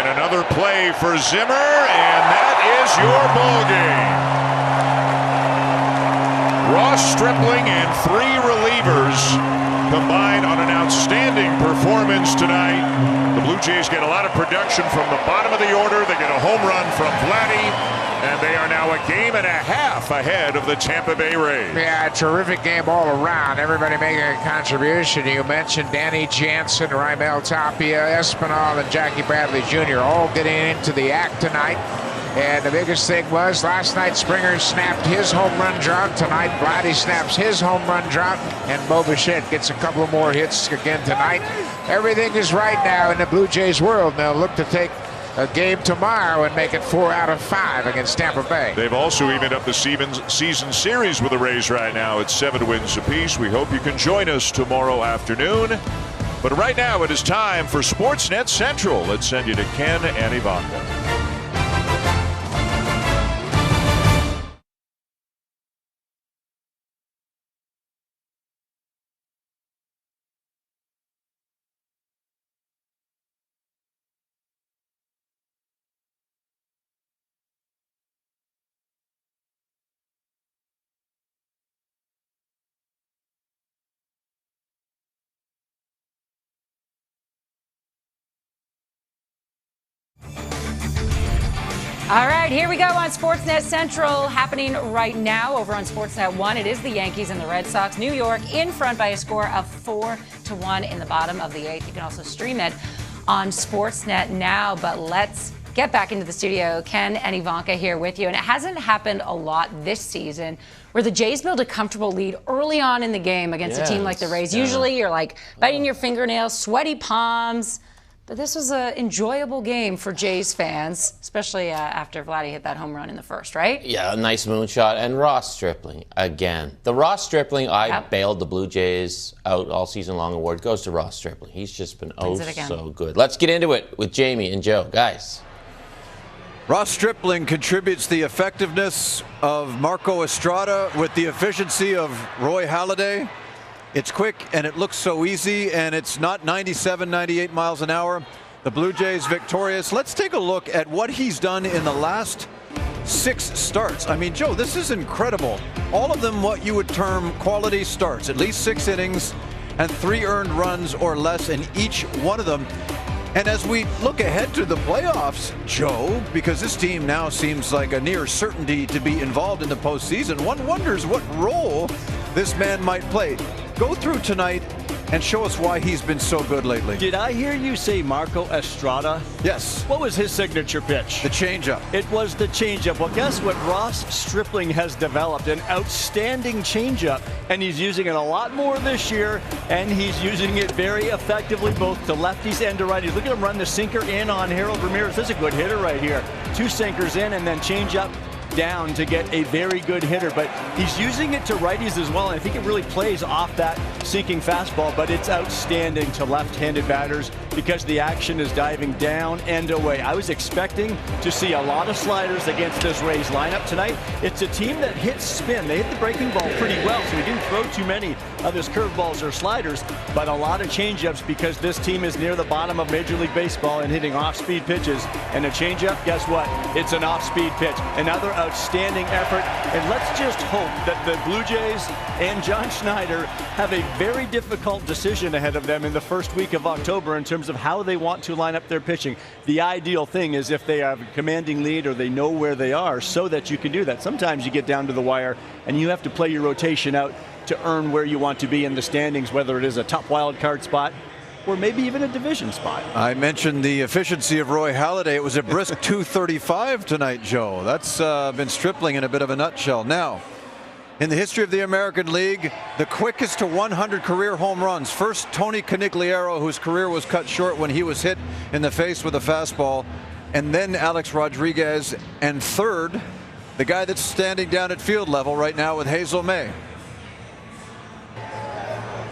And another play for Zimmer, and that is your ball game. Ross Stripling and 3 relievers combined on an outstanding performance tonight. The Blue Jays get a lot of production from the bottom of the order. They get a home run from Vlady, and they are now a game and a half ahead of the Tampa Bay Rays. Yeah, terrific game all around. Everybody making a contribution. You mentioned Danny Jansen, Raimel Tapia, Espinal, and Jackie Bradley Jr. all getting into the act tonight. And the biggest thing was last night Springer snapped his home run drought. Tonight Vlady snaps his home run drought. And Bo Bichette gets a couple more hits again tonight. Everything is right now in the Blue Jays world. They'll look to take a game tomorrow and make it 4 out of 5 against Tampa Bay. They've also evened up the season series with the Rays right now at 7 wins apiece. We hope you can join us tomorrow afternoon. But right now it is time for Sportsnet Central. Let's send you to Ken and Ivanka. All right, here we go on Sportsnet Central, happening right now over on Sportsnet 1. It is the Yankees and the Red Sox. New York in front by a score of 4-1 in the bottom of the 8th. You can also stream it on Sportsnet now, but let's get back into the studio. Ken and Ivanka here with you, and it hasn't happened a lot this season where the Jays build a comfortable lead early on in the game against a team like the Rays. Usually you're like biting your fingernails, sweaty palms. But this was an enjoyable game for Jays fans, especially after Vlady hit that home run in the first, right? Yeah, a nice moonshot. And Ross Stripling, again. The Ross Stripling, I bailed the Blue Jays out all season long award goes to Ross Stripling. He's just been so good. Let's get into it with Jamie and Joe. Guys. Ross Stripling contributes the effectiveness of Marco Estrada with the efficiency of Roy Halladay. It's quick and it looks so easy, and it's not 97, 98 miles an hour. The Blue Jays victorious. Let's take a look at what he's done in the last 6 starts. I mean, Joe, this is incredible. All of them what you would term quality starts, at least 6 innings and 3 earned runs or less in each one of them. And as we look ahead to the playoffs, Joe, because this team now seems like a near certainty to be involved in the postseason, one wonders what role this man might play. Go through tonight and show us why he's been so good lately. Did I hear you say Marco Estrada? Yes. What was his signature pitch? The changeup. It was the changeup. Well, guess what? Ross Stripling has developed an outstanding changeup, and he's using it a lot more this year, and he's using it very effectively both to lefties and to righties. Look at him run the sinker in on Harold Ramirez. This is a good hitter right here. 2 sinkers in and then changeup down to get a very good hitter, but he's using it to righties as well, and I think it really plays off that sinking fastball, but it's outstanding to left-handed batters because the action is diving down and away. I was expecting to see a lot of sliders against this Rays lineup tonight. It's a team that hits spin. They hit the breaking ball pretty well, so he didn't throw too many of his curveballs or sliders, but a lot of changeups because this team is near the bottom of Major League Baseball and hitting off-speed pitches, and a changeup, guess what? It's an off-speed pitch. Another outstanding effort, and let's just hope that the Blue Jays and John Schneider have a very difficult decision ahead of them in the first week of October in terms of how they want to line up their pitching. The ideal thing is if they have a commanding lead or they know where they are so that you can do that. Sometimes you get down to the wire and you have to play your rotation out to earn where you want to be in the standings, whether it is a top wild card spot or maybe even a division spot. I mentioned the efficiency of Roy Halladay. It was a brisk 235 tonight, Joe. That's been Stripling in a bit of a nutshell. Now, in the history of the American League, the quickest to 100 career home runs. First, Tony Conigliaro, whose career was cut short when he was hit in the face with a fastball. And then Alex Rodriguez. And third, the guy that's standing down at field level right now with Hazel May.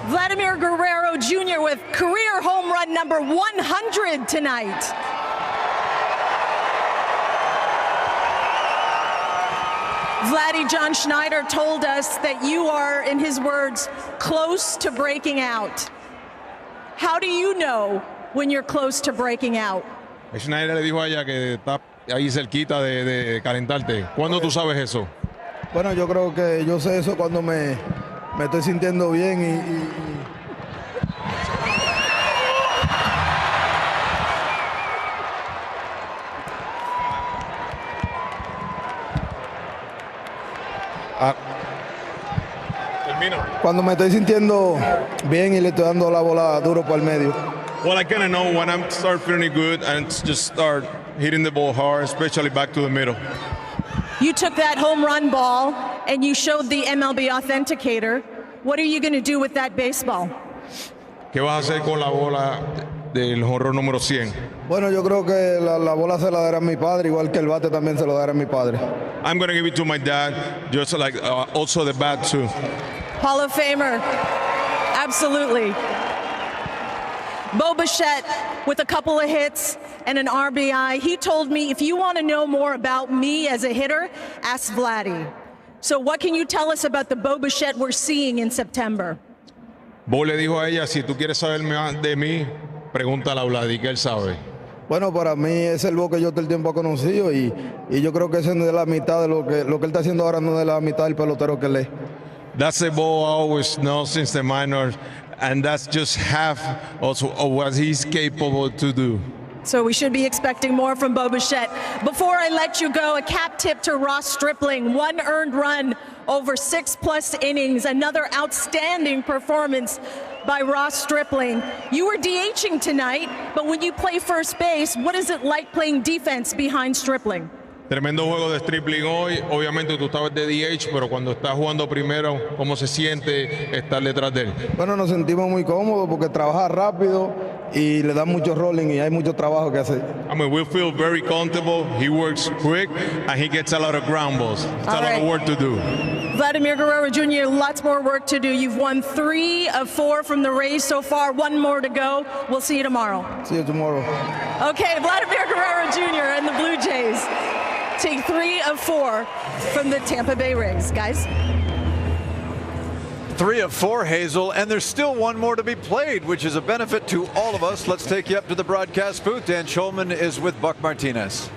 Vladimir Guerrero Jr. with career home run number 100 tonight. Vlady, John Schneider told us that you are, in his words, close to breaking out. How do you know when you're close to breaking out? Schneider le dijo a ella que está ahí cerquita de calentarte. ¿Cuándo tú sabes eso? Bueno, yo creo que yo sé eso cuando me estoy sintiendo bien y cuando me estoy sintiendo bien y le estoy dando la bola duro por el medio. Well, I kind of know when I start feeling good and just start hitting the ball hard, especially back to the middle. You took that home run ball and you showed the MLB Authenticator. What are you going to do with that baseball? ¿Qué vas a hacer con la bola del jonrón número 100? Bueno, yo creo que la bola se la dará a mi padre, igual que el bate también se lo dará a mi padre. I'm going to give it to my dad, just like also the bat too. Hall of Famer. Absolutely. Bo Bichette with a couple of hits and an RBI. He told me, if you want to know more about me as a hitter, ask Vlady. So what can you tell us about the Bo Bichette we're seeing in September? Bo le dijo a ella, si tú quieres saber más de mí, pregúntale a Vlady, que él sabe. Bueno, para mí es el Bo que yo todo el tiempo he conocido y yo creo que ese no es de la mitad de lo que él está haciendo ahora, no es de la mitad del pelotero que él es. That's the Bo I always know since the minors, and that's just half also of what he's capable to do. So we should be expecting more from Bo Bichette. Before I let you go, a cap tip to Ross Stripling. 1 earned run over 6+ innings. Another outstanding performance by Ross Stripling. You were DHing tonight, but when you play first base, what is it like playing defense behind Stripling? Tremendo juego de Stripling hoy. Obviamente tú estabas de DH, pero cuando estás jugando primero, ¿cómo se siente estar detrás de él? Bueno, nos sentimos muy cómodos porque trabaja rápido y le da mucho rolling y hay mucho trabajo que hacer. I mean, we feel very comfortable. He works quick and he gets a lot of ground balls. It's a lot of work to do. Vladimir Guerrero Jr., lots more work to do. You've won 3 of 4 from the Rays so far. 1 more to go. We'll see you tomorrow. See you tomorrow. Okay, Vladimir Guerrero Jr. and the Blue Jays take 3 of 4 from the Tampa Bay Rays, guys. 3 of 4, Hazel, and there's still 1 more to be played, which is a benefit to all of us. Let's take you up to the broadcast booth. Dan Schulman is with Buck Martinez.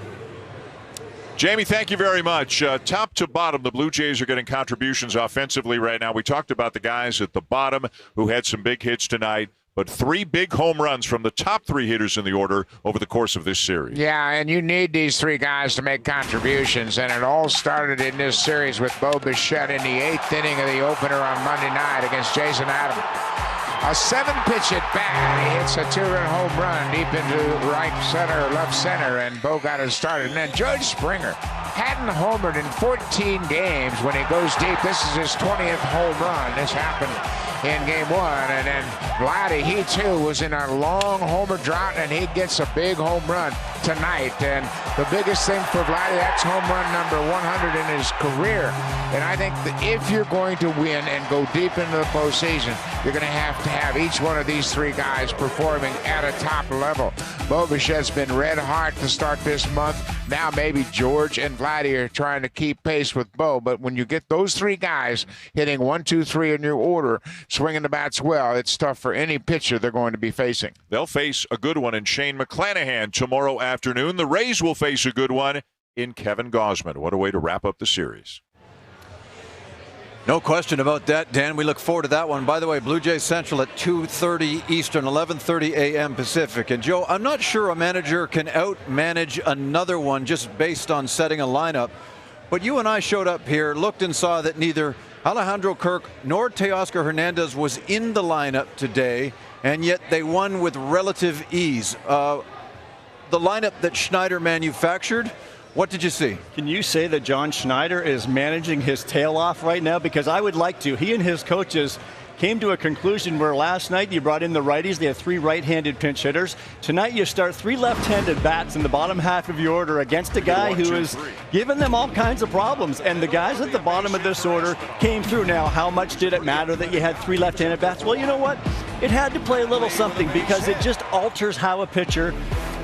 Jamie, thank you very much. Top to bottom, the Blue Jays are getting contributions offensively right now. We talked about the guys at the bottom who had some big hits tonight, but 3 big home runs from the top 3 hitters in the order over the course of this series. Yeah, and you need these 3 guys to make contributions, and it all started in this series with Bo Bichette in the 8th inning of the opener on Monday night against Jason Adams. A 7-pitch at bat. He hits a 2-run home run deep into right center, left center, and Bo got it started. And then George Springer hadn't homered in 14 games when he goes deep. This is his 20th home run. This happened in game 1. And then Vlady, he too was in a long homer drought, and he gets a big home run tonight. And the biggest thing for Vlady, that's home run number 100 in his career. And I think that if you're going to win and go deep into the postseason, you're going to have each one of these 3 guys performing at a top level. Bo Bichette's been red hot to start this month. Now maybe George and Vlady are trying to keep pace with Bo, but when you get those 3 guys hitting 1, 2, 3 in your order, swinging the bats well, it's tough for any pitcher they're going to be facing. They'll face a good one in Shane McClanahan tomorrow afternoon. The Rays will face a good one in Kevin Gausman. What a way to wrap up the series. No question about that, Dan. We look forward to that one. By the way, Blue Jays Central at 2:30 Eastern, 11:30 a.m. Pacific. And Joe, I'm not sure a manager can out-manage another one just based on setting a lineup. But you and I showed up here, looked and saw that neither Alejandro Kirk nor Teoscar Hernandez was in the lineup today, and yet they won with relative ease. The lineup that Schneider manufactured, what did you see? Can you say that John Schneider is managing his tail off right now? Because I would like to. He and his coaches came to a conclusion where last night you brought in the righties. They had 3 right-handed pinch hitters. Tonight you start 3 left-handed bats in the bottom half of your order against a guy who is giving them all kinds of problems. And the guys at the bottom of this order came through. Now, how much did it matter that you had 3 left-handed bats? Well, you know what? It had to play a little something because it just alters how a pitcher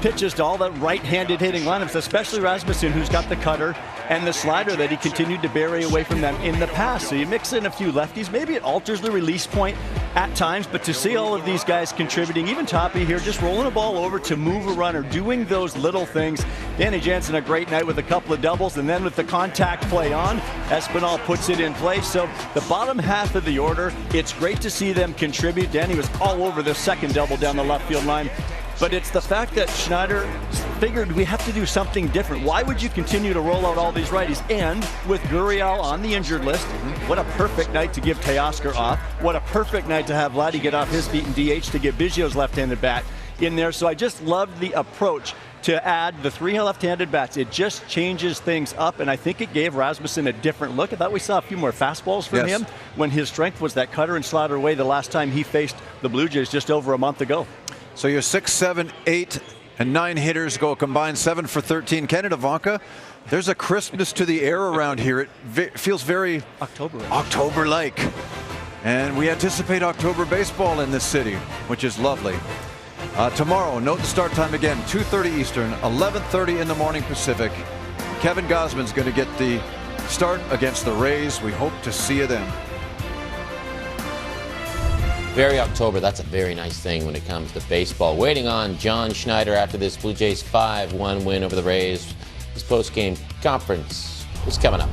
pitches to all the right-handed hitting lineups, especially Rasmussen, who's got the cutter and the slider that he continued to bury away from them in the past. So you mix in a few lefties. Maybe it alters the release point at times, but to see all of these guys contributing, even Toppy here, just rolling a ball over to move a runner, doing those little things. Danny Jansen, a great night with a couple of doubles, and then with the contact play on, Espinal puts it in place. So the bottom half of the order, it's great to see them contribute. Danny was all over the second double down the left field line. But it's the fact that Schneider figured we have to do something different. Why would you continue to roll out all these righties? And with Guerrero on the injured list, what a perfect night to give Teoscar off. What a perfect night to have Vlady get off his feet in DH to get Biggio's left-handed bat in there. So I just loved the approach to add the 3 left-handed bats. It just changes things up, and I think it gave Rasmussen a different look. I thought we saw a few more fastballs from him when his strength was that cutter and slider away the last time he faced the Blue Jays just over a month ago. So your 6, 7, 8, and 9 hitters go a combined 7 for 13. Ken and Ivanka, there's a crispness to the air around here. It feels very October-like. And we anticipate October baseball in this city, which is lovely. Tomorrow, note the start time again, 2:30 Eastern, 11:30 in the morning Pacific. Kevin Gausman's going to get the start against the Rays. We hope to see you then. Very October. That's a very nice thing when it comes to baseball. Waiting on John Schneider after this Blue Jays 5-1 win over the Rays. His post-game conference is coming up.